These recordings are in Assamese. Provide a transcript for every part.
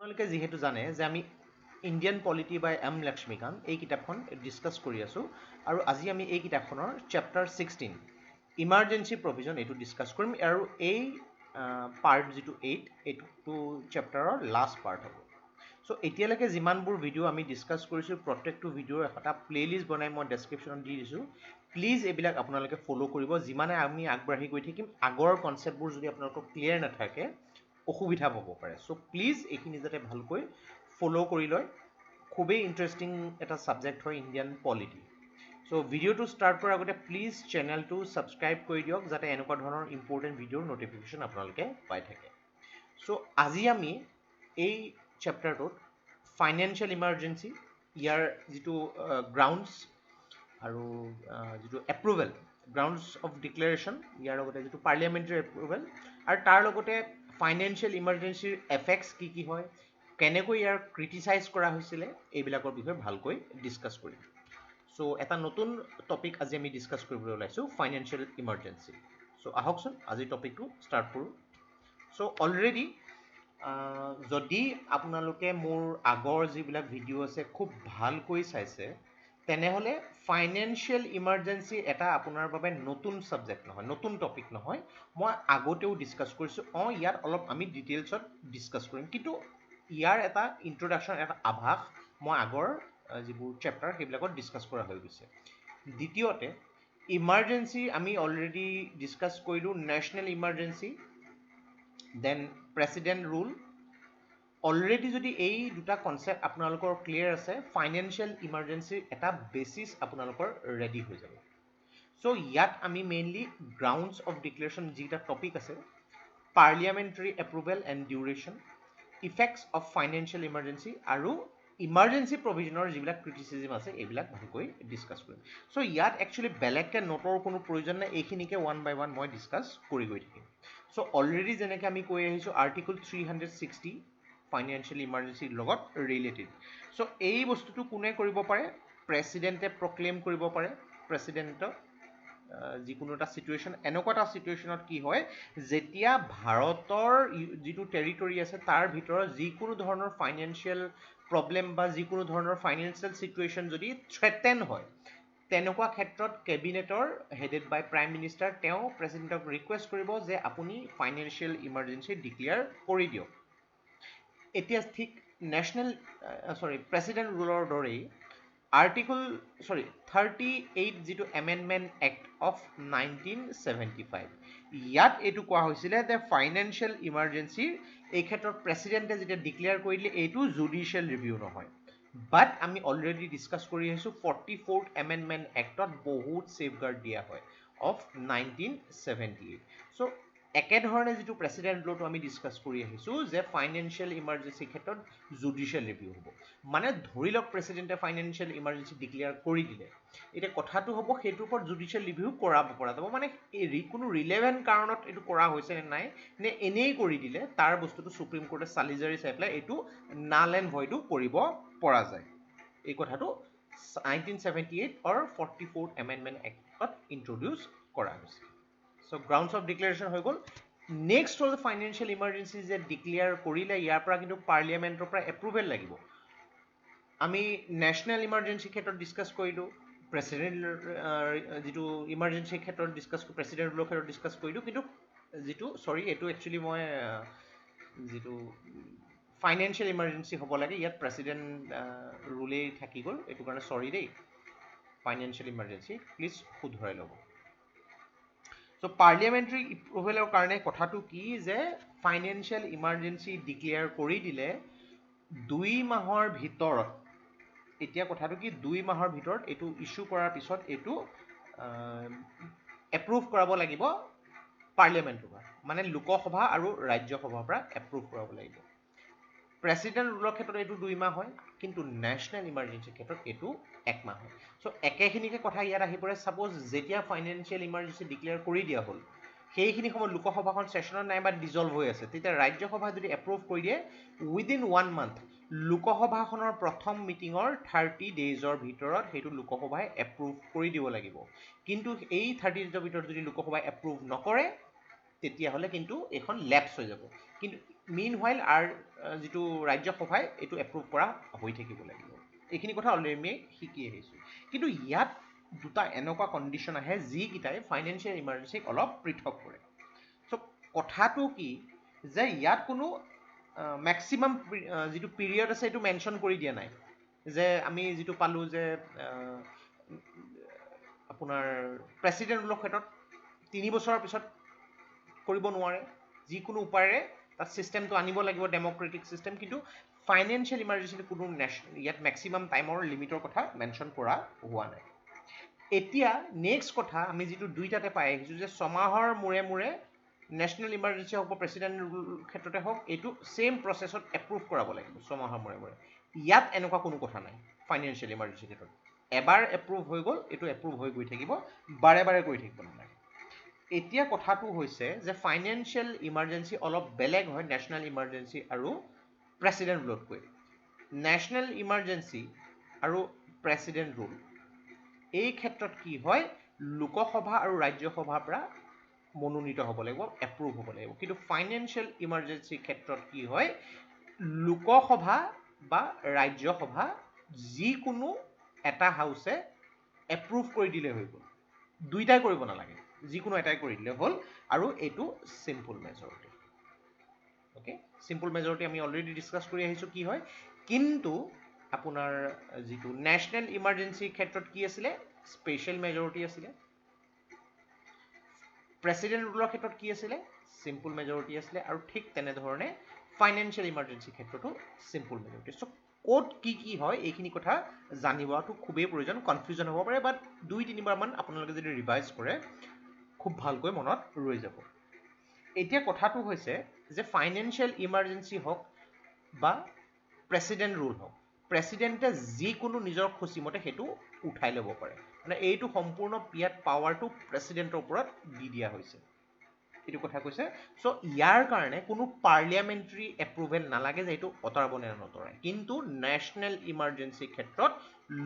আপোনালোকে যেহেতু জানে যে আমি ইণ্ডিয়ান পলিটি বাই এম লক্ষ্মীকান্ত এই কিতাপখন ডিছকাছ কৰি আছোঁ আৰু আজি আমি এই কিতাপখনৰ চেপ্টাৰ 16 ইমাৰ্জেঞ্চি প্ৰভিজন এইটো ডিছকাছ কৰিম আৰু এই পাৰ্ট যিটো 8 এইটো চেপ্টাৰৰ লাষ্ট পাৰ্ট হ'ব। চ' এতিয়ালৈকে যিমানবোৰ ভিডিঅ' আমি ডিছকাছ কৰিছোঁ প্ৰত্যেকটো ভিডিঅ'ৰ এটা প্লে'লিষ্ট বনাই মই ডেছক্ৰিপশ্যনত দি দিছোঁ। প্লিজ এইবিলাক আপোনালোকে ফ'ল' কৰিব। যিমানে আমি আগবাঢ়ি গৈ থাকিম আগৰ কনচেপ্টবোৰ যদি আপোনালোকৰ ক্লিয়াৰ নাথাকে অসুবিধা হ'ব পাৰে। চ' প্লিজ এইখিনি যাতে ভালকৈ ফ'ল' কৰি লয়। খুবেই ইণ্টাৰেষ্টিং এটা ছাবজেক্ট হয় ইণ্ডিয়ান পলিটি। চ' ভিডিঅ'টো ষ্টাৰ্ট কৰাৰ আগতে প্লিজ চেনেলটো ছাবস্ক্ৰাইব কৰি দিয়ক যাতে এনেকুৱা ধৰণৰ ইম্পৰ্টেণ্ট ভিডিঅ'ৰ ন'টিফিকেশ্যন আপোনালোকে পাই থাকে। চ' আজি আমি এই চেপ্টাৰটোত ফাইনেন্সিয়েল ইমাৰ্জেঞ্চি, ইয়াৰ যিটো গ্ৰাউণ্ডছ আৰু যিটো এপ্ৰুভেল, গ্ৰাউণ্ডছ অফ ডিক্লেৰেশ্যন, ইয়াৰ লগতে যিটো পাৰ্লিয়ামেণ্টাৰী এপ্ৰুভেল আৰু তাৰ লগতে ফাইনেন্সিয়েল ইমাৰ্জেঞ্চিৰ এফেক্টছ কি কি হয়, কেনেকৈ ইয়াৰ ক্ৰিটিচাইজ কৰা হৈছিলে, এইবিলাকৰ বিষয়ে ভালকৈ ডিছকাছ কৰিম। চ' এটা নতুন টপিক আজি আমি ডিছকাছ কৰিবলৈ ওলাইছোঁ, ফাইনেন্সিয়েল ইমাৰ্জেঞ্চি। চ' আহকচোন আজি টপিকটো ষ্টাৰ্ট কৰোঁ। চ' অলৰেডি যদি আপোনালোকে মোৰ আগৰ যিবিলাক ভিডিঅ' আছে খুব ভালকৈ চাইছে তেনেহ'লে ফাইনেন্সিয়েল ইমাৰ্জেঞ্চি এটা আপোনাৰ বাবে নতুন ছাবজেক্ট নহয়, নতুন টপিক নহয়। মই আগতেও ডিছকাছ কৰিছোঁ, ইয়াত অলপ আমি ডিটেইলছত ডিছকাছ কৰিম, কিন্তু ইয়াৰ এটা ইন্ট্ৰডাকশ্যন, এটা আভাস মই আগৰ যিবোৰ চেপ্টাৰ সেইবিলাকত ডিছকাছ কৰা হৈ গৈছে। দ্বিতীয়তে ইমাৰ্জেঞ্চি আমি অলৰেডি ডিছকাছ কৰিলোঁ, national emergency, then president rule. Already যদি এই দুটা কনচেপ্ট আপোনালোকৰ ক্লিয়াৰ আছে, ফাইনেন্সিয়েল ইমাৰ্জেঞ্চিৰ এটা বেচিছ আপোনালোকৰ ৰেডি হৈ যাব। চ' ইয়াত আমি মেইনলি গ্ৰাউণ্ডছ অফ ডিক্লেৰেশ্যন যিকেইটা টপিক আছে, parliamentary approval and duration, effects of financial emergency আৰু ইমাৰ্জেঞ্চি প্ৰভিজনৰ যিবিলাক ক্ৰিটিচিজম আছে এইবিলাক ভালকৈ ডিছকাছ কৰিম। চ' ইয়াত একচুৱেলি বেলেগকৈ নোটৰ কোনো প্ৰয়োজন নাই, এইখিনিকে ওৱান বাই ওৱান মই ডিছকাছ কৰি গৈ থাকিম। চ' অলৰেডি যেনেকৈ আমি কৈ আহিছোঁ আৰ্টিকল 360 ফাইনেন্সিয়েল ইমাৰ্জেঞ্চিৰ লগত ৰিলেটেড। চ' এই বস্তুটো কোনে কৰিব পাৰে? প্ৰেচিডেণ্টে প্ৰক্লেইম কৰিব পাৰে। প্ৰেচিডেণ্টক যিকোনো এটা ছিটুৱেশ্যন, এনেকুৱা এটা ছিটুৱেশ্যনত কি হয়, যেতিয়া ভাৰতৰ যিটো টেৰিটৰী আছে তাৰ ভিতৰত যিকোনো ধৰণৰ ফাইনেন্সিয়েল প্ৰব্লেম বা যিকোনো ধৰণৰ ফাইনেন্সিয়েল ছিটুৱেশ্যন যদি থ্ৰেটেন হয়, তেনেকুৱা ক্ষেত্ৰত কেবিনেটৰ হেডেড বাই প্ৰাইম মিনিষ্টাৰ তেওঁ প্ৰেচিডেণ্টক ৰিকুৱেষ্ট কৰিব যে আপুনি ফাইনেন্সিয়েল ইমাৰ্জেঞ্চি ডিক্লেয়াৰ কৰি দিয়ক। এতিয়া ঠিক প্ৰেচিডেণ্ট ৰুলৰ দৰেই আৰ্টিকল 38 যিটো এমেণ্ডমেণ্ট এক্ট অফ 1975, ইয়াত এইটো কোৱা হৈছিলে যে ফাইনেন্সিয়েল ইমাৰ্জেঞ্চিৰ এই ক্ষেত্ৰত প্ৰেচিডেণ্টে যেতিয়া ডিক্লেয়াৰ কৰি দিলে এইটো জুডিচিয়েল ৰিভিউ নহয়। বাট আমি অলৰেডি ডিছকাছ কৰি আহিছোঁ 44th এমেণ্ডমেণ্ট এক্টত বহুত ছেফগাৰ্ড দিয়া হয় অফ 1978। চ' একেধৰণে যিটো প্ৰেচিডেণ্ট লটো আমি ডিছকাছ কৰি আহিছোঁ যে ফাইনেন্সিয়েল ইমাৰ্জেঞ্চিৰ ক্ষেত্ৰত জুডিচিয়েল ৰিভিউ হ'ব। মানে ধৰি লওক প্ৰেচিডেণ্টে ফাইনেন্সিয়েল ইমাৰ্জেঞ্চি ডিক্লেয়াৰ কৰি দিলে, এতিয়া কথাটো হ'ব সেইটোৰ ওপৰত জুডিচিয়েল ৰিভিউ কৰাব পৰা যাব। মানে কোনো ৰিলেভেণ্ট কাৰণত এইটো কৰা হৈছে নে নাই, নে এনেই কৰি দিলে, তাৰ বস্তুটো ছুপ্ৰিম কোৰ্টে চালি জাৰি চাই পেলাই এইটো নাল এণ্ড ভইডো কৰিব পৰা যায়। এই কথাটো 1978 অৰ 44th এমেণ্ডমেণ্ট এক্টত ইন্ট্ৰডিউচ কৰা হৈছে। চ' গ্ৰাউণ্ডছ অফ ডিক্লেৰেশ্যন হৈ গ'ল। নেক্সট হ'ল ফাইনেন্সিয়েল ইমাৰ্জেঞ্চি যে ডিক্লেয়াৰ কৰিলে ইয়াৰ পৰা কিন্তু পাৰ্লিয়ামেণ্টৰ পৰা এপ্ৰুভেল লাগিব। আমি নেশ্যনেল ইমাৰ্জেঞ্চিৰ ক্ষেত্ৰত ডিছকাছ কৰিলোঁ, প্ৰেচিডেণ্ট যিটো ইমাৰ্জেঞ্চিৰ ক্ষেত্ৰত ডিছকাছ, প্ৰেচিডেণ্ট ৰুলৰ ক্ষেত্ৰত ডিছকাছ কৰিলোঁ, কিন্তু এইটো একচুৱেলি মই যিটো ফাইনেন্সিয়েল ইমাৰ্জেঞ্চি হ'ব লাগে ইয়াত প্ৰেচিডেণ্ট ৰুলেই থাকি গ'ল, এইটো কাৰণে চৰি দেই। ফাইনেন্সিয়েল ইমাৰ্জেঞ্চি প্লিজ শুধৰাই ল'ব। চ' পাৰ্লিয়ামেণ্টাৰী এপ্ৰুভেলৰ কাৰণে কথাটো কি যে ফাইনেন্সিয়েল ইমাৰ্জেঞ্চি ডিক্লেয়াৰ কৰি দিলে 2 মাহৰ ভিতৰত, এতিয়া কথাটো কি 2 মাহৰ ভিতৰত এইটো ইছ্যু কৰাৰ পিছত এইটো এপ্ৰুভ কৰাব লাগিব পাৰ্লিয়ামেণ্টৰ পৰা, মানে লোকসভা আৰু ৰাজ্যসভাৰ পৰা এপ্ৰুভ কৰাব লাগিব। প্ৰেচিডেণ্ট ৰুলৰ ক্ষেত্ৰত এইটো 2 মাহ হয়, কিন্তু নেশ্যনেল ইমাৰ্জেঞ্চিৰ ক্ষেত্ৰত এইটো 1 মাহ হয়। চ' একেখিনিকে কথা ইয়াত আহি পৰে, ছাপ'জ যেতিয়া ফাইনেন্সিয়েল ইমাৰ্জেঞ্চি ডিক্লেয়াৰ কৰি দিয়া হ'ল, সেইখিনি সময়ত লোকসভাখন ছেশ্যনত নাই বা ডিজলভ হৈ আছে, তেতিয়া ৰাজ্যসভাই যদি এপ্ৰুভ কৰি দিয়ে উইদিন 1 মান্থ, লোকসভাখনৰ প্ৰথম মিটিঙৰ 30 ডেইজৰ ভিতৰত সেইটো লোকসভাই এপ্ৰুভ কৰি দিব লাগিব। কিন্তু এই 30 ডেইজৰ ভিতৰত যদি লোকসভাই এপ্ৰুভ নকৰে তেতিয়াহ'লে কিন্তু এইখন লেপছ হৈ যাব। কিন্তু মিন হোৱাইল যিটো ৰাজ্যসভাই এইটো এপ্ৰুভ কৰা হৈ থাকিব লাগিব। এইখিনি কথা অলৰেডি আমি শিকি আহিছোঁ। কিন্তু ইয়াত দুটা এনেকুৱা কণ্ডিশ্যন আহে যিকেইটাই ফাইনেন্সিয়েল ইমাৰ্জেঞ্চিক অলপ পৃথক কৰে। চ' কথাটো কি যে ইয়াত কোনো মেক্সিমাম যিটো পিৰিয়ড আছে এইটো মেনশ্যন কৰি দিয়া নাই, যে আমি যিটো পালোঁ যে আপোনাৰ প্ৰেচিডেণ্ট ৰুলৰ ক্ষেত্ৰত 3 বছৰৰ পিছত কৰিব নোৱাৰে, যিকোনো উপায়েৰে তাত ছিষ্টেমটো আনিব লাগিব ডেম'ক্ৰেটিক ছিষ্টেম। কিন্তু ফাইনেন্সিয়েল ইমাৰ্জেঞ্চিত কোনো ইয়াত মেক্সিমাম টাইমৰ লিমিটৰ কথা মেনশ্যন কৰা হোৱা নাই। এতিয়া নেক্সট কথা আমি যিটো দুইটাতে পাই আহিছোঁ যে 6 মাহৰ মূৰে মূৰে নেশ্যনেল ইমাৰ্জেঞ্চি হওক বা প্ৰেচিডেণ্ট ৰুল ক্ষেত্ৰতে হওক এইটো ছেইম প্ৰচেছত এপ্ৰুভ কৰাব লাগিব 6 মাহৰ মূৰে মূৰে। ইয়াত এনেকুৱা কোনো কথা নাই ফাইনেন্সিয়েল ইমাৰ্জেঞ্চি ক্ষেত্ৰত। এবাৰ এপ্ৰুভ হৈ গ'ল, এইটো এপ্ৰুভ হৈ গৈ থাকিব, বাৰে বাৰে কৰি থাকিব নালাগে। এতিয়া কথাটো হৈছে যে ফাইনেন্সিয়েল ইমাৰ্জেঞ্চি অলপ বেলেগ হয় নেশ্যনেল ইমাৰ্জেঞ্চি আৰু প্ৰেচিডেণ্ট ৰুলতকৈ। নেশ্যনেল ইমাৰ্জেঞ্চি আৰু প্ৰেচিডেণ্ট ৰুল এই ক্ষেত্ৰত কি হয়, লোকসভা আৰু ৰাজ্যসভাৰ পৰা মনোনীত হ'ব লাগিব, এপ্ৰুভ হ'ব লাগিব। কিন্তু ফাইনেন্সিয়েল ইমাৰ্জেঞ্চিৰ ক্ষেত্ৰত কি হয়, লোকসভা বা ৰাজ্যসভা যিকোনো এটা হাউচে এপ্ৰুভ কৰি দিলে হৈ গ'ল, দুইটাই কৰিব নালাগে, যিকোনো এটাই কৰি দিলে হ'ল, আৰু এইটো simple majority. Okay, simple majority আমি অলৰেডি ডিছকাছ কৰি আহিছোঁ কি হয়। কিন্তু আপোনাৰ যিটো নেশ্যনেল ইমাৰ্জেঞ্চিৰ ক্ষেত্ৰত কি আছিলে, স্পেচিয়েল মেজৰিটি আছিলে। প্ৰেচিডেণ্ট ৰুলৰ ক্ষেত্ৰত কি আছিলে, চিম্পল মেজৰিটি আছিলে। আৰু ঠিক তেনেধৰণে ফাইনেন্সিয়েল ইমাৰ্জেঞ্চিৰ ক্ষেত্ৰতো চিম্পল মেজৰিটি। চ' ক'ত কি হয় এইখিনি কথা জানিবটো খুবেই প্ৰয়োজন। কনফিউজন হ'ব পাৰে, বাট 2-3 বাৰমান আপোনালোকে যদি ৰিভাইজ কৰে খুব ভালকৈ মনত ৰৈ যাব। এতিয়া কথাটো হৈছে যে ফাইনেন্সিয়েল ইমাৰ্জেঞ্চি হওক বা প্ৰেচিডেণ্ট ৰুল হওক, প্ৰেচিডেণ্টে যিকোনো নিজৰ খুচিমতে সেইটো উঠাই ল'ব পাৰে। মানে এইটো সম্পূৰ্ণ ইয়াত পাৱাৰটো প্ৰেচিডেণ্টৰ ওপৰত দি দিয়া হৈছে, এইটো কথা কৈছে। চ' ইয়াৰ কাৰণে কোনো পাৰ্লিয়ামেণ্টাৰী এপ্ৰুভেল নালাগে যে এইটো অঁতৰাব নে নতৰাই। কিন্তু নেশ্যনেল ইমাৰ্জেঞ্চিৰ ক্ষেত্ৰত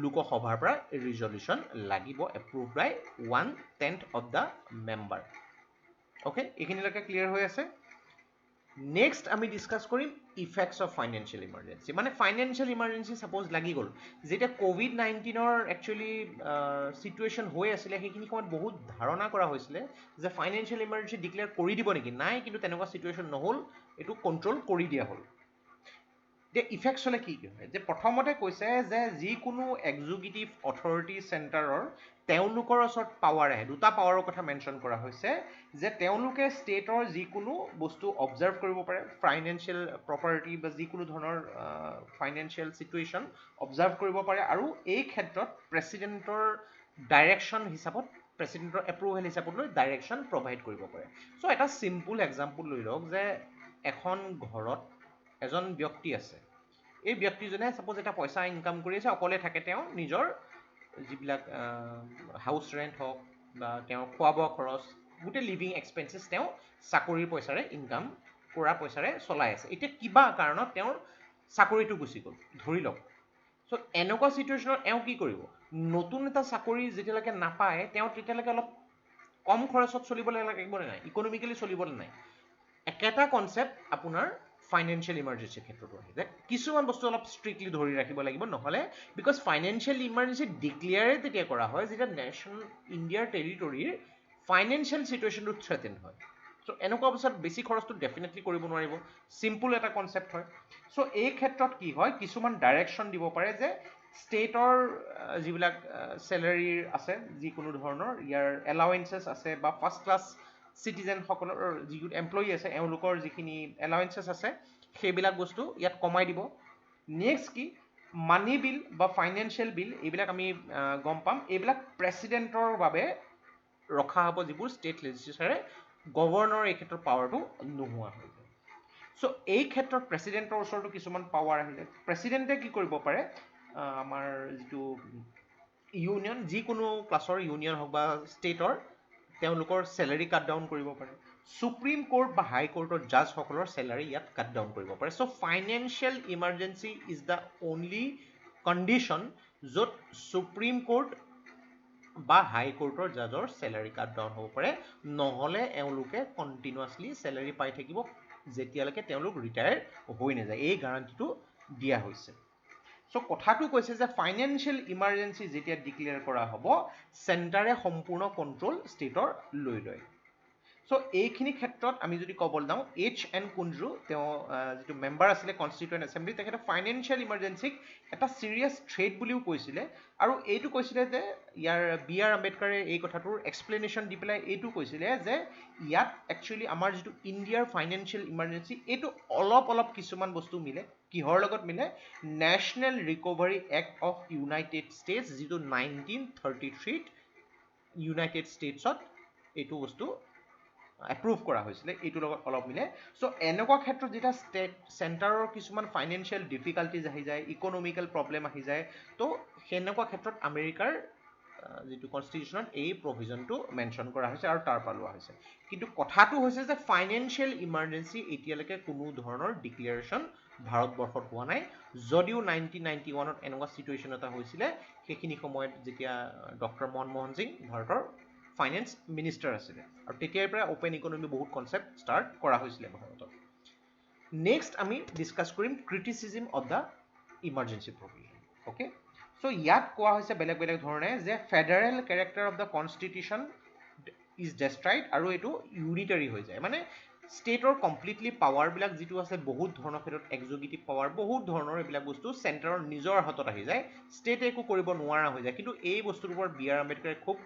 লোকসভাৰ পৰা ৰিজলিউশ্যন লাগিব, approve by 1/10 of the member. Okay, এইখিনিলৈকে ক্লিয়াৰ হৈ আছে। নেক্সট আমি ডিছকাছ কৰিম ইফেক্টছ অফ ফাইনেন্সিয়েল ইমাৰ্জেঞ্চি। মানে ফাইনেন্সিয়েল ইমাৰ্জেঞ্চি ছাপ'জ লাগি গ'ল, যেতিয়া ক'ভিড-19ৰ একচুৱেলি চিটুৱেশ্যন হৈ আছিলে সেইখিনি সময়ত বহুত ধাৰণা কৰা হৈছিলে যে ফাইনেন্সিয়েল ইমাৰ্জেঞ্চি ডিক্লেয়াৰ কৰি দিব নেকি, নাই কিন্তু তেনেকুৱা চিটুৱেশ্যন নহ'ল, এইটো কণ্ট্ৰল কৰি দিয়া হ'ল। এতিয়া ইফেক্টছ হ'লে কি হয়, যে প্ৰথমতে কৈছে যে যিকোনো এক্সিকিউটিভ অথৰিটি চেণ্টাৰৰ তেওঁলোকৰ ওচৰত পাৱাৰ আহে। দুটা পাৱাৰৰ কথা মেনশ্যন কৰা হৈছে, যে তেওঁলোকে ষ্টেটৰ যিকোনো বস্তু অবজাৰ্ভ কৰিব পাৰে, ফাইনেন্সিয়েল প্ৰপাৰ্টি বা যিকোনো ধৰণৰ ফাইনেন্সিয়েল চিটুৱেশ্যন অবজাৰ্ভ কৰিব পাৰে, আৰু এই ক্ষেত্ৰত প্ৰেচিডেণ্টৰ ডাইৰেকশ্যন হিচাপত, প্ৰেচিডেণ্টৰ এপ্ৰুভেল হিচাপত লৈ ডাইৰেকশ্যন প্ৰভাইড কৰিব পাৰে। চ' এটা চিম্পুল এক্সাম্পল লৈ লওক যে এখন ঘৰত এজন ব্যক্তি আছে, এই ব্যক্তিজনে ছাপ'জ এটা পইচা ইনকাম কৰি আছে, অকলে থাকে তেওঁ, নিজৰ যিবিলাক হাউচ ৰেণ্ট হওক বা তেওঁৰ খোৱা বোৱা খৰচ, গোটেই লিভিং এক্সপেঞ্চেছ তেওঁ চাকৰিৰ পইচাৰে, ইনকাম কৰা পইচাৰে চলাই আছে। এতিয়া কিবা কাৰণত তেওঁৰ চাকৰিটো গুচি গ'ল ধৰি লওক। চ' এনেকুৱা চিটুৱেশ্যনত এওঁ কি কৰিব, নতুন এটা চাকৰি যেতিয়ালৈকে নাপায় তেওঁ তেতিয়ালৈকে অলপ কম খৰচত চলিবলৈ লাগিব নে নাই, ইকনমিকেলি চলিবলৈ নাই। একেটা কনচেপ্ট আপোনাৰ ফাইনেন্সিয়েল ইমাৰ্জেঞ্চিৰ ক্ষেত্ৰতো আহে, যে কিছুমান বস্তু অলপ ষ্ট্ৰিক্টলি ধৰি ৰাখিব লাগিব, নহ'লে বিকজ ফাইনেন্সিয়েল ইমাৰ্জেঞ্চি ডিক্লেয়াৰে তেতিয়া কৰা হয় যেতিয়া নেশ্যনেল ইণ্ডিয়াৰ টেৰিটৰীৰ ফাইনেন্সিয়েল চিটুৱেশ্যনটো থ্ৰেটেন হয়। চ' এনেকুৱা অৱস্থাত বেছি খৰচটো ডেফিনেটলি কৰিব নোৱাৰিব, চিম্পুল এটা কনচেপ্ট হয়। চ' এই ক্ষেত্ৰত কি হয়, কিছুমান ডাইৰেকশ্যন দিব পাৰে যে ষ্টেটৰ যিবিলাক চেলাৰীৰ আছে, যিকোনো ধৰণৰ ইয়াৰ এলাৱেঞ্চেছ আছে, বা ফাৰ্ষ্ট ক্লাছ চিটিজেনসকলৰ যিটো এমপ্লয়ী আছে এওঁলোকৰ যিখিনি এলাৱেঞ্চেছ আছে সেইবিলাক বস্তু ইয়াত কমাই দিব। নেক্সট কি, মানি বিল বা ফাইনেন্সিয়েল বিল এইবিলাক আমি গম পাম, এইবিলাক প্ৰেচিডেণ্টৰ বাবে ৰখা হ'ব, যিবোৰ ষ্টেট লেজিছলাৰে, গভৰ্ণৰৰ এই ক্ষেত্ৰত পাৱাৰটো নোহোৱা হৈ যায়। চ' এই ক্ষেত্ৰত প্ৰেচিডেণ্টৰ ওচৰতো কিছুমান পাৱাৰ আহিলে, প্ৰেচিডেণ্টে কি কৰিব পাৰে, আমাৰ যিটো ইউনিয়ন, যিকোনো ক্লাছৰ ইউনিয়ন হওক বা ষ্টেটৰ, তেওঁলোকৰ চেলাৰী কাট ডাউন কৰিব পাৰে। সুপ্ৰিম কোৰ্ট বা হাই কোৰ্টৰ জাজসকলৰ চেলাৰী ইয়াত কাট ডাউন কৰিব পাৰে। So' financial emergency is the only condition য'ত সুপ্ৰিম কোৰ্ট বা হাই কোৰ্টৰ জাজৰ চেলাৰী কাট ডাউন হ'ব পাৰে, নহ'লে এওঁলোকে কণ্টিনিউৱাছলি চেলাৰী পাই থাকিব যেতিয়ালৈকে তেওঁলোক ৰিটায়াৰ হৈ নাযায়, এই গ্যাৰাণ্টিটো দিয়া হৈছে। চ' কথাটো কৈছে যে ফাইনেন্সিয়েল ইমাৰ্জেঞ্চি যেতিয়া ডিক্লেয়াৰ কৰা হ'ব, চেণ্টাৰে সম্পূৰ্ণ কণ্ট্ৰল ষ্টেটৰ লৈ লয়। চ' এইখিনি ক্ষেত্ৰত আমি যদি ক'বলৈ যাওঁ, H.N. কুঞ্জু তেওঁ যিটো মেম্বাৰ আছিলে কনষ্টিটিউৱেণ্ট এছেম্বলি, তেখেতে ফাইনেন্সিয়েল ইমাৰ্জেঞ্চিক এটা ছিৰিয়াছ থ্ৰেট বুলিও কৈছিলে, আৰু এইটো কৈছিলে যে ইয়াৰ B.R. আম্বেদকাৰে এই কথাটোৰ এক্সপ্লেনেশ্যন দি পেলাই এইটো কৈছিলে যে ইয়াত একচুৱেলি আমাৰ যিটো ইণ্ডিয়াৰ ফাইনেন্সিয়েল ইমাৰ্জেঞ্চি, এইটো অলপ কিছুমান বস্তু মিলে। কিহৰ লগত মিলে? National recovery act of United states, যিটো 1933 ইউনাইটেড ষ্টেটছত এইটো বস্তু এপ্ৰুভ কৰা হৈছিলে, এইটোৰ লগত অলপ মিলে। চ' এনেকুৱা ক্ষেত্ৰত যেতিয়া চেণ্টাৰৰ কিছুমান ফাইনেন্সিয়েল ডিফিকাল্টিজ আহি যায়, ইকনমিকেল প্ৰব্লেম আহি যায়, তো সেনেকুৱা ক্ষেত্ৰত আমেৰিকাৰ যিটো কনষ্টিটিউশ্যনত এই প্ৰভিজনটো মেনশ্যন কৰা হৈছে আৰু তাৰ পৰা লোৱা হৈছে। কিন্তু কথাটো হৈছে যে ফাইনেন্সিয়েল ইমাৰ্জেঞ্চি এতিয়ালৈকে কোনো ধৰণৰ ডিক্লেৰেশ্যন ভাৰতবৰ্ষত হোৱা নাই, যদিও 1991ত এনেকুৱা চিটুৱেশ্যন এটা হৈছিলে, সেইখিনি সময়ত যেতিয়া ডক্টৰ মনমোহন সিং ভাৰতৰ ফাইনেন্স মিনিষ্টাৰ আছিলে, আৰু তেতিয়াৰ পৰা অ'পেন ইকনমি বহুত কনচেপ্ট ষ্টাৰ্ট কৰা হৈছিলে ভাৰতত। নেক্সট আমি ডিছকাছ কৰিম criticism of the emergency provision. Okay, so' ইয়াত কোৱা হৈছে বেলেগ ধৰণে যে federal character of the constitution is destroyed, আৰু এইটো ইউনিটাৰী হৈ যায়। মানে ষ্টেটৰ কমপ্লিটলি পাৱাৰবিলাক যিটো আছে, বহুত ধৰণৰ ক্ষেত্ৰত এক্সিকিউটিভ পাৱাৰ, বহুত ধৰণৰ এইবিলাক বস্তু চেণ্টাৰৰ নিজৰ হাতত আহি যায়, ষ্টেটে একো কৰিব নোৱাৰা হৈ যায়। কিন্তু এই বস্তুটোৰ ওপৰত B.R. আম্বেদকাৰে খুব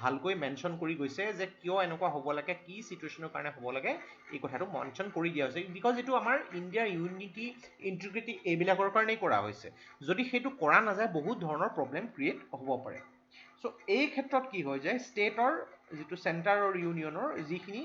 ভালকৈ মেনশ্যন কৰি গৈছে যে কিয় এনেকুৱা হ'ব লাগে, কি চিটুৱেশ্যনৰ কাৰণে হ'ব লাগে, এই কথাটো মেনশ্যন কৰি দিয়া হৈছে। বিকজ এইটো আমাৰ ইণ্ডিয়াৰ ইউনিটি, ইণ্টিগ্ৰিটি এইবিলাকৰ কাৰণেই কৰা হৈছে। যদি সেইটো কৰা নাযায়, বহুত ধৰণৰ প্ৰব্লেম ক্ৰিয়েট হ'ব পাৰে। চ' এই ক্ষেত্ৰত কি হৈ যায়, ষ্টেটৰ যিটো চেণ্টাৰ আৰু ইউনিয়নৰ যিখিনি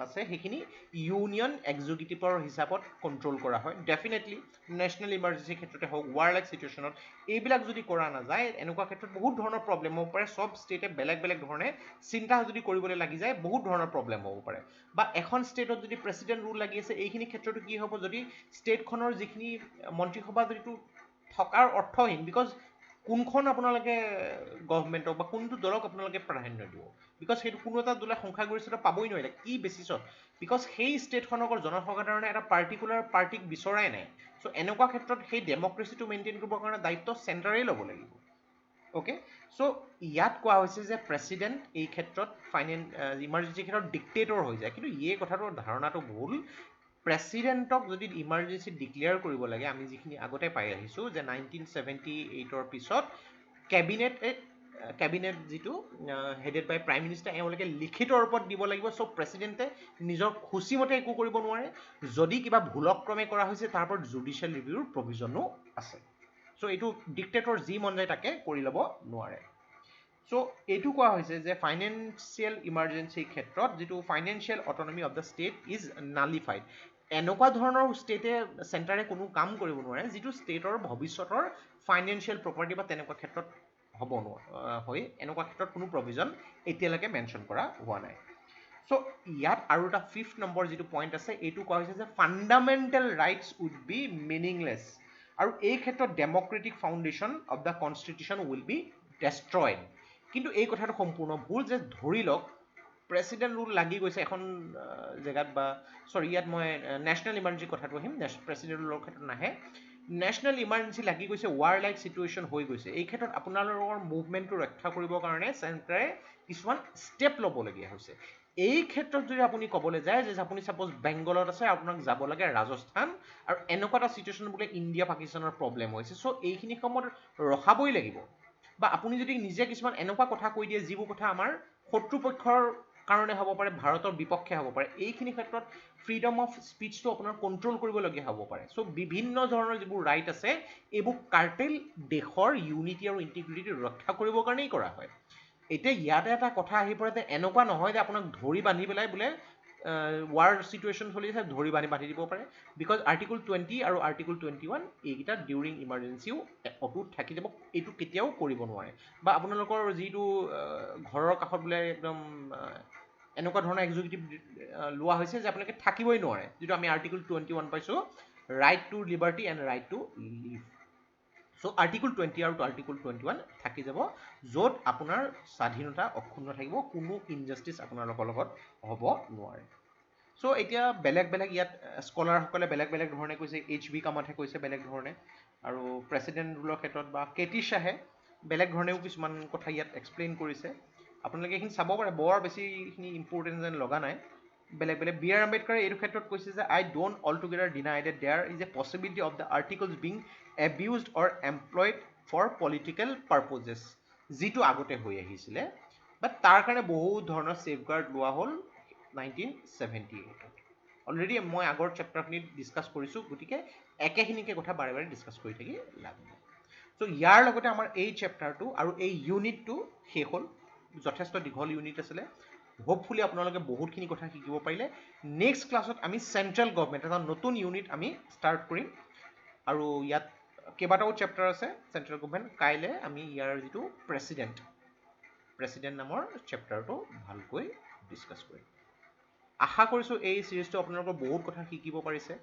আছে, সেইখিনি ইউনিয়ন এক্সিকিউটিভৰ হিচাপত কণ্ট্ৰল কৰা হয়। ডেফিনেটলি নেশ্যনেল ইমাৰ্জেঞ্চিৰ ক্ষেত্ৰতে হওক, ৱাৰ লাইক চিটুৱেশ্যনত এইবিলাক যদি কৰা নাযায়, এনেকুৱা ক্ষেত্ৰত বহুত ধৰণৰ প্ৰব্লেম হ'ব পাৰে। চব ষ্টেটে বেলেগ ধৰণে চিন্তা যদি কৰিবলৈ লাগি যায়, বহুত ধৰণৰ প্ৰব্লেম হ'ব পাৰে। বা এখন ষ্টেটত যদি প্ৰেচিডেণ্ট ৰুল লাগি আছে, এইখিনি ক্ষেত্ৰতো কি হ'ব, যদি ষ্টেটখনৰ যিখিনি মন্ত্ৰীসভা যদিটো থকাৰ অৰ্থহীন, বিকজ কোনখন আপোনালোকে গভৰ্ণমেণ্টক বা কোনটো দলক আপোনালোকে প্ৰাধান্য দিব, বিকজ সেইটো কোনো এটা দলে সংখ্যাগৰিষ্ঠতা পাবই নোৱাৰিলে, কি বেচিছত, বিকজ সেই ষ্টেটখনক জনসাধাৰণে এটা পাৰ্টিকুলাৰ পাৰ্টিক বিচৰাই নাই। চ' এনেকুৱা ক্ষেত্ৰত সেই ডেমক্ৰেচিটো মেইনটেইন কৰিবৰ কাৰণে দায়িত্ব চেণ্টাৰেই ল'ব লাগিব। অ'কে, চ' ইয়াত কোৱা হৈছে যে প্ৰেচিডেণ্ট এই ক্ষেত্ৰত ইমাৰ্জেঞ্চিৰ ক্ষেত্ৰত ডিক্টেটৰ হৈ যায়, কিন্তু এই কথাটোৰ ধাৰণাটো ভুল। প্ৰেচিডেণ্টক যদি ইমাৰ্জেঞ্চি ডিক্লেয়াৰ কৰিব লাগে, আমি যিখিনি আগতে পাই আহিছোঁ যে 1978ৰ পিছত কেবিনেট যিটো হেডেড বাই প্ৰাইম মিনিষ্টাৰ, এওঁলোকে লিখিত ৰূপত দিব লাগিব। চ' প্ৰেচিডেণ্টে নিজৰ খুচিমতে একো কৰিব নোৱাৰে। যদি কিবা ভুলক্ৰমে কৰা হৈছে, তাৰ ওপৰত জুডিচিয়েল ৰিভিউৰ প্ৰভিজনো আছে। চ' এইটো ডিক্টেটৰ যি মন যায় তাকে কৰি ল'ব নোৱাৰে। চ' এইটো কোৱা হৈছে যে ফাইনেন্সিয়েল ইমাৰ্জেঞ্চিৰ ক্ষেত্ৰত যিটো financial autonomy of the state is nullified. এনেকুৱা ধৰণৰ চেণ্টাৰে কোনো কাম কৰিব নোৱাৰে যিটো ষ্টেটৰ ভৱিষ্যতৰ ফাইনেন্সিয়েল প্ৰপাৰ্টি বা তেনেকুৱা ক্ষেত্ৰত হ'ব নোৱাৰে, এনেকুৱা ক্ষেত্ৰত কোনো প্ৰভিজন এতিয়ালৈকে মেনশ্যন কৰা হোৱা নাই। চ' ইয়াত আৰু এটা 5th নম্বৰ যিটো পইণ্ট আছে, এইটো কোৱা হৈছে যে fundamental rights would be meaningless, আৰু এই ক্ষেত্ৰত democratic foundation of the constitution will be destroyed. কিন্তু এই কথাটো সম্পূৰ্ণ ভুল, যে ধৰি লওক প্ৰেচিডেণ্ট ৰুল লাগি গৈছে এখন জেগাত, বা ইয়াত মই নেশ্যনেল ইমাৰ্জেঞ্চি কথাটো আহিম, প্ৰেচিডেণ্ট ৰুলৰ ক্ষেত্ৰত নাহে। নেশ্যনেল ইমাৰ্জেঞ্চি লাগি গৈছে, ৱাৰ লাইক চিটুৱেশ্যন হৈ গৈছে, এই ক্ষেত্ৰত আপোনালোকৰ মুভমেণ্টটো ৰক্ষা কৰিবৰ কাৰণে চেণ্টাৰে কিছুমান ষ্টেপ ল'বলগীয়া হৈছে। এই ক্ষেত্ৰত যদি আপুনি ক'বলৈ যায় যে আপুনি ছাপ'জ বেংগলত আছে, আপোনাক যাব লাগে ৰাজস্থান, আৰু এনেকুৱা এটা চিটুৱেশ্যন বোলে ইণ্ডিয়া পাকিস্তানৰ প্ৰব্লেম হৈছে, চ' এইখিনি সময়ত ৰখাবই লাগিব। বা আপুনি যদি নিজে কিছুমান এনেকুৱা কথা কৈ দিয়ে যিবোৰ কথা আমাৰ শত্ৰুপক্ষৰ কাৰণে হ'ব পাৰে, ভাৰতৰ বিপক্ষে হ'ব পাৰে, এইখিনি ক্ষেত্ৰত ফ্ৰীডম অফ স্পীচটো আপোনাৰ কণ্ট্ৰল কৰিবলগীয়া হ'ব পাৰে। চ' বিভিন্ন ধৰণৰ যিবোৰ ৰাইট আছে, এইবোৰ কাৰ্টেল দেশৰ ইউনিটি আৰু ইণ্টিগ্ৰিটি ৰক্ষা কৰিবৰ কাৰণেই কৰা হয়। এতিয়া ইয়াতে এটা কথা আহি পৰে যে এনেকুৱা নহয় যে আপোনাক ধৰি বান্ধি পেলাই বোলে ৱাৰ চিটুৱেশ্যন চলি আছে, ধৰি বান্ধি দিব পাৰে, বিকজ আৰ্টিকল 20 আৰু আৰ্টিকল 21 এইকেইটা ডিউৰিং ইমাৰ্জেঞ্চিও অটুট থাকি যাব, এইটো কেতিয়াও কৰিব নোৱাৰে। বা আপোনালোকৰ যিটো ঘৰৰ কাষত বোলে একদম এনেকুৱা ধৰণৰ এক্সিকিউটিভ লোৱা হৈছে যে আপোনালোকে থাকিবই নোৱাৰে, যিটো আমি আৰ্টিকল 21 পাইছোঁ, right to liberty and right to live. So' article 20 আৰু আৰ্টিকল 21 থাকি যাব, য'ত আপোনাৰ স্বাধীনতা অক্ষুণ্ণ থাকিব, কোনো ইনজাষ্টিচ আপোনালোকৰ লগত হ'ব নোৱাৰে। চ' এতিয়া বেলেগ বেলেগ ইয়াত স্কলাৰসকলে বেলেগ বেলেগ ধৰণে কৈছে, HB কামাথে কৈছে বেলেগ ধৰণে, আৰু প্ৰেচিডেণ্ট ৰুলৰ ক্ষেত্ৰত বা KT শ্বাহে বেলেগ ধৰণেও কিছুমান কথা ইয়াত এক্সপ্লেইন কৰিছে। আপোনালোকে এইখিনি চাব পাৰে, বৰ বেছিখিনি ইম্পৰ্টেণ্ট যেন লগা নাই। বেলেগ বেলেগ বি আৰ আম্বেদকাৰে এইটো ক্ষেত্ৰত কৈছে যে I don't altogether deny that there is a possibility of the articles being abused or employed for political purposes, যিটো আগতে হৈ আহিছিলে, বাট তাৰ কাৰণে বহুত ধৰণৰ ছেফগাৰ্ড লোৱা হ'ল 1978। অলৰেডি মই আগৰ চেপ্টাৰখিনিত ডিছকাছ কৰিছোঁ, গতিকে একেখিনিকে কথা বাৰে বাৰে ডিছকাছ কৰি থাকি লাভ নাই। চ' ইয়াৰ লগতে আমাৰ এই চেপ্টাৰটো আৰু এই ইউনিটটো শেষ হ'ল। যথেষ্ট দীঘল ইউনিট আছিলে। হোপফুলি আপোনালোকে বহুতখিনি কথা শিকিব পাৰিলে। নেক্সট ক্লাছত আমি চেণ্ট্ৰেল গভৰ্ণমেণ্ট এটা নতুন ইউনিট আমি ষ্টাৰ্ট কৰিম, আৰু ইয়াত কেইবাটাও চেপ্টাৰ আছে চেণ্ট্ৰেল গভৰ্ণমেণ্ট। কাইলৈ আমি ইয়াৰ যিটো প্ৰেচিডেণ্ট নামৰ চেপ্টাৰটো ভালকৈ ডিছকাছ কৰিম। আশা কৰিছোঁ এই চিৰিজটো আপোনালোকৰ বহুত কথা শিকিব পাৰিছে।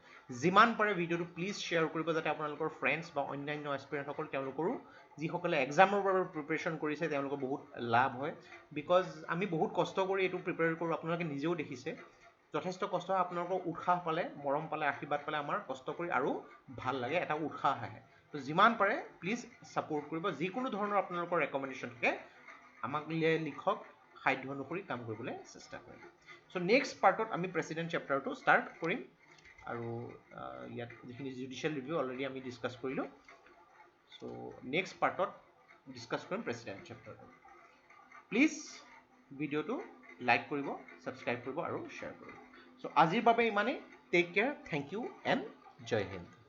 যিমান পাৰে ভিডিঅ'টো প্লিজ শ্বেয়াৰ কৰিব, যাতে আপোনালোকৰ ফ্ৰেণ্ডছ বা অন্যান্য এস্পিৰেণ্টসকল তেওঁলোকৰো যিসকলে এক্সামৰ বাবে প্ৰিপেৰেশ্যন কৰিছে তেওঁলোকৰ বহুত লাভ হয়। বিকজ আমি বহুত কষ্ট কৰি এইটো প্ৰিপেয়াৰ কৰোঁ, আপোনালোকে নিজেও দেখিছে। যথেষ্ট কষ্ট হয়, আপোনালোকৰ উৎসাহ পালে, মৰম পালে, আশীৰ্বাদ পালে আমাৰ কষ্ট কৰি আৰু ভাল লাগে, এটা উৎসাহ আহে। তো যিমান পাৰে প্লিজ ছাপোৰ্ট কৰিব। যিকোনো ধৰণৰ আপোনালোকৰ ৰেকমেণ্ডেশ্যন থাকে আমাক লিখক, সাধ্য অনুসৰি কাম কৰিবলৈ চেষ্টা কৰিম। চ' নেক্সট পাৰ্টত আমি প্ৰেচিডেণ্ট চেপ্টাৰটো ষ্টাৰ্ট কৰিম, আৰু ইয়াত যিখিনি জুডিচিয়েল ৰিভিউ অলৰেডি আমি ডিছকাছ কৰিলোঁ। চ' নেক্সট পাৰ্টত ডিছকাছ কৰিম প্ৰেচিডেণ্ট চেপ্টাৰটো। প্লিজ ভিডিঅ'টো লাইক কৰিব, ছাবস্ক্ৰাইব কৰিব আৰু শ্বেয়াৰ কৰিব। চ' আজিৰ বাবে ইমানেই। Take care, thank you and জয় হিন্দ।